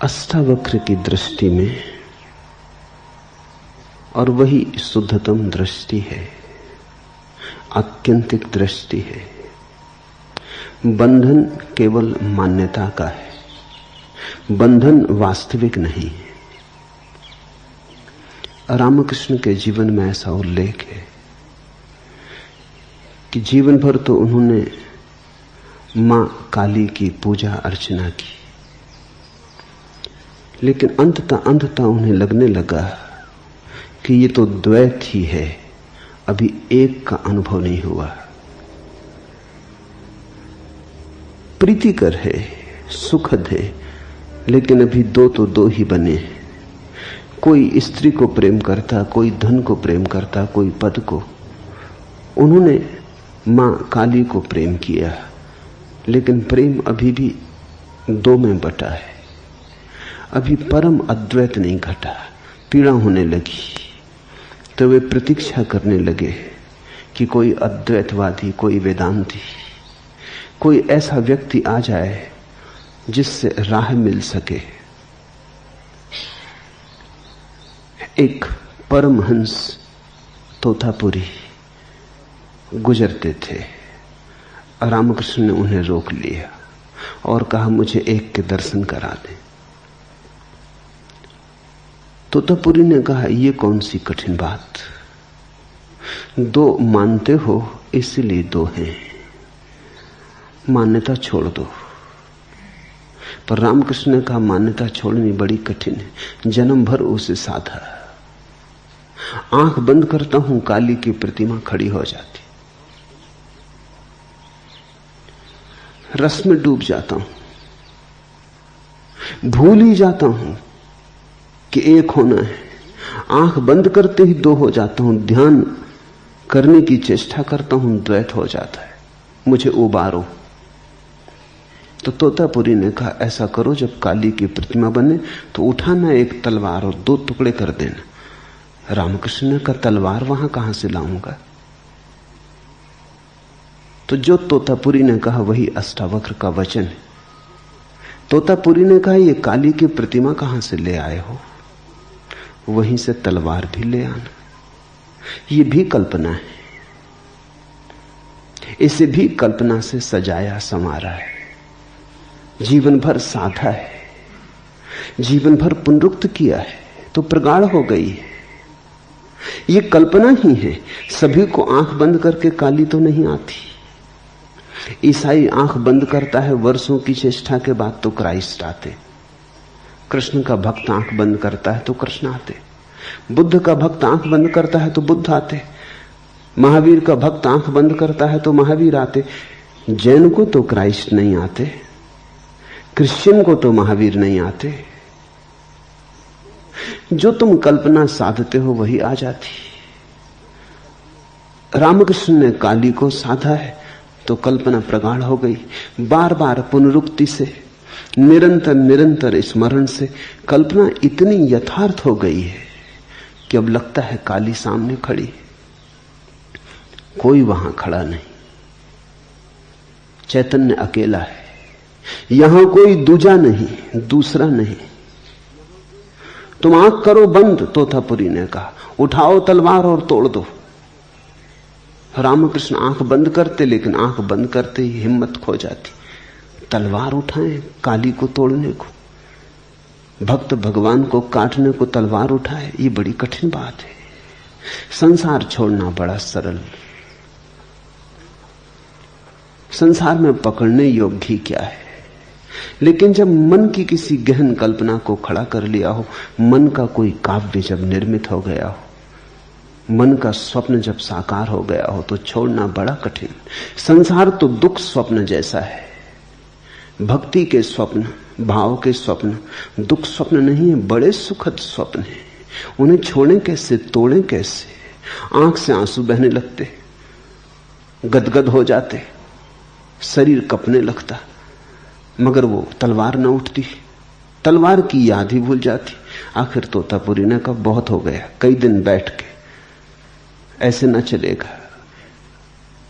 अष्टावक्र की दृष्टि में, और वही शुद्धतम दृष्टि है, आत्यंतिक दृष्टि है। बंधन केवल मान्यता का है, बंधन वास्तविक नहीं है। रामकृष्ण के जीवन में ऐसा उल्लेख है कि जीवन भर तो उन्होंने मां काली की पूजा अर्चना की, लेकिन अंततः उन्हें लगने लगा कि ये तो द्वैत ही है, अभी एक का अनुभव नहीं हुआ। प्रीतिकर है, सुखद है, लेकिन अभी दो तो दो ही बने हैं। कोई स्त्री को प्रेम करता, कोई धन को प्रेम करता, कोई पद को। उन्होंने मां काली को प्रेम किया, लेकिन प्रेम अभी भी दो में बटा है। अभी परम अद्वैत नहीं घटा। पीड़ा होने लगी तो वे प्रतीक्षा करने लगे कि कोई अद्वैतवादी, कोई वेदांती, कोई ऐसा व्यक्ति आ जाए जिससे राह मिल सके। एक परमहंस तोतापुरी गुजरते थे। रामकृष्ण ने उन्हें रोक लिया और कहा, मुझे एक के दर्शन करा दें। तोतापुरी ने कहा, यह कौन सी कठिन बात, दो मानते हो इसलिए दो हैं, मान्यता छोड़ दो। पर रामकृष्ण ने कहा, मान्यता छोड़नी बड़ी कठिन है, जन्म भर उसे साधा। आंख बंद करता हूं, काली की प्रतिमा खड़ी हो जाती, रस में डूब जाता हूं, भूल ही जाता हूं कि एक होना है। आंख बंद करते ही दो हो जाता हूं, ध्यान करने की चेष्टा करता हूं, द्वैत हो जाता है, मुझे उबारो। तो तोतापुरी ने कहा, ऐसा करो, जब काली की प्रतिमा बने तो उठाना एक तलवार और दो टुकड़े कर देना। रामकृष्ण ने कहा, तलवार वहां कहां से लाऊंगा? तो जो तोतापुरी ने कहा वही अष्टावक्र का वचन है। तोतापुरी ने कहा, ये काली की प्रतिमा कहां से ले आए हो? वहीं से तलवार भी ले आना। ये भी कल्पना है, इसे भी कल्पना से सजाया संवारा है, जीवन भर साधा है, जीवन भर पुनरुक्त किया है, तो प्रगाढ़ हो गई है। ये कल्पना ही है। सभी को आंख बंद करके काली तो नहीं आती। ईसाई आंख बंद करता है, वर्षों की चेष्टा के बाद तो क्राइस्ट आते। कृष्ण का भक्त आंख बंद करता है तो कृष्ण आते। बुद्ध का भक्त आंख बंद करता है तो बुद्ध आते। महावीर का भक्त आंख बंद करता है तो महावीर आते। जैन को तो क्राइस्ट नहीं आते, क्रिश्चियन को तो महावीर नहीं आते। जो तुम कल्पना साधते हो वही आ जाती। रामकृष्ण ने काली को साधा है तो कल्पना प्रगाढ़ हो गई। बार बार पुनरुक्ति से, निरंतर निरंतर स्मरण से कल्पना इतनी यथार्थ हो गई है कि अब लगता है काली सामने खड़ी, कोई वहां खड़ा नहीं, चैतन्य अकेला है, यहां कोई दूजा नहीं, दूसरा नहीं। तुम आंख करो बंद, तोतापुरी ने कहा, उठाओ तलवार और तोड़ दो। रामकृष्ण आंख बंद करते, लेकिन आंख बंद करते ही हिम्मत खो जाती। तलवार उठाएं काली को तोड़ने को, भक्त भगवान को काटने को तलवार उठाए, ये बड़ी कठिन बात है। संसार छोड़ना बड़ा सरल, संसार में पकड़ने योग्य क्या है। लेकिन जब मन की किसी गहन कल्पना को खड़ा कर लिया हो, मन का कोई काव्य जब निर्मित हो गया हो, मन का स्वप्न जब साकार हो गया हो, तो छोड़ना बड़ा कठिन। संसार तो दुख स्वप्न जैसा है। भक्ति के स्वप्न, भाव के स्वप्न दुख स्वप्न नहीं है, बड़े सुखद स्वप्न हैं। उन्हें छोड़ें कैसे, तोड़ें कैसे? आंख से आंसू बहने लगते, गदगद हो जाते, शरीर कपने लगता, मगर वो तलवार न उठती, तलवार की याद ही भूल जाती। आखिर तोतापुरी ने कहा, बहुत हो गया, कई दिन बैठ के, ऐसे न चलेगा,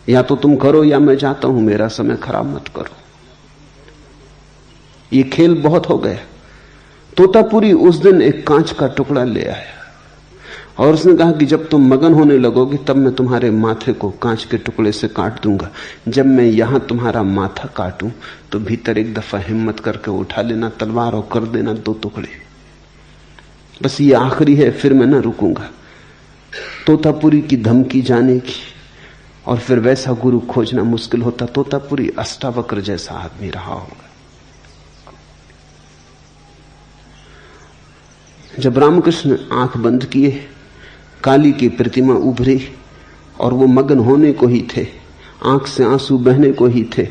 या तो तुम करो या मैं जाता हूं, मेरा समय खराब मत करो, ये खेल बहुत हो गया। तोतापुरी उस दिन एक कांच का टुकड़ा ले आया और उसने कहा कि जब तुम मगन होने लगोगे तब मैं तुम्हारे माथे को कांच के टुकड़े से काट दूंगा। जब मैं यहां तुम्हारा माथा काटूं तो भीतर एक दफा हिम्मत करके उठा लेना तलवार और कर देना 2 टुकड़े। बस ये आखिरी है, फिर मैं न रुकूंगा। तोतापुरी की धमकी जाने की, और फिर वैसा गुरु खोजना मुश्किल होता। तोतापुरी अष्टावक्र जैसा आदमी रहा होगा। जब रामकृष्ण आंख बंद किए, काली की प्रतिमा उभरी और वो मगन होने को ही थे, आंख से आंसू बहने को ही थे,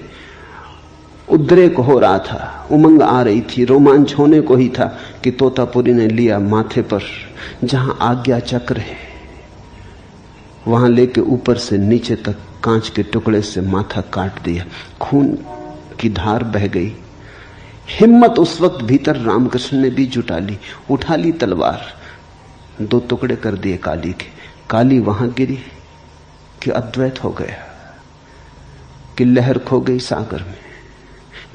उद्रेक हो रहा था, उमंग आ रही थी, रोमांच होने को ही था कि तोतापुरी ने लिया माथे पर जहां आज्ञा चक्र है, वहां लेके ऊपर से नीचे तक कांच के टुकड़े से माथा काट दिया। खून की धार बह गई। हिम्मत उस वक्त भीतर रामकृष्ण ने भी जुटा ली, उठा ली तलवार, 2 टुकड़े कर दिए काली के। काली वहां गिरी कि अद्वैत हो गया, कि लहर खो गई सागर में,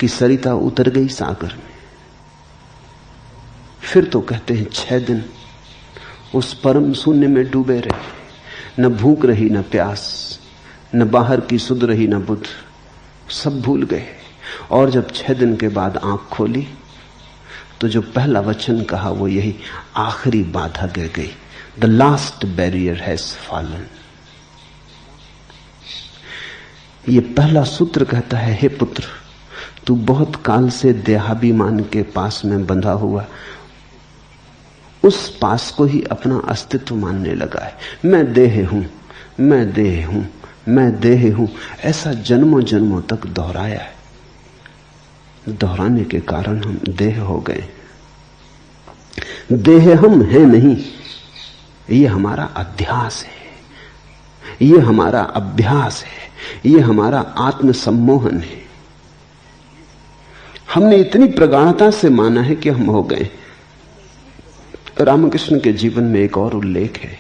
कि सरिता उतर गई सागर में। फिर तो कहते हैं 6 दिन उस परम शून्य में डूबे रहे, न भूख रही न प्यास, न बाहर की सुध रही न बुध, सब भूल गए। और जब 6 दिन के बाद आंख खोली तो जो पहला वचन कहा वो यही, आखिरी बाधा गिर गई। The last barrier has fallen. ये पहला सूत्र कहता है, हे पुत्र, तू बहुत काल से देहाभिमान के पास में बंधा हुआ, उस पास को ही अपना अस्तित्व मानने लगा है। मैं देह हूं, मैं देह हूं, मैं देह हूं, ऐसा जन्मों जन्मों तक दोहराया है। दोहराने के कारण हम देह हो गए। देह हम हैं नहीं, ये हमारा अध्यास है, ये हमारा अभ्यास है, ये हमारा आत्मसम्मोहन है। हमने इतनी प्रगाढ़ता से माना है कि हम हो गए। रामकृष्ण के जीवन में एक और उल्लेख है।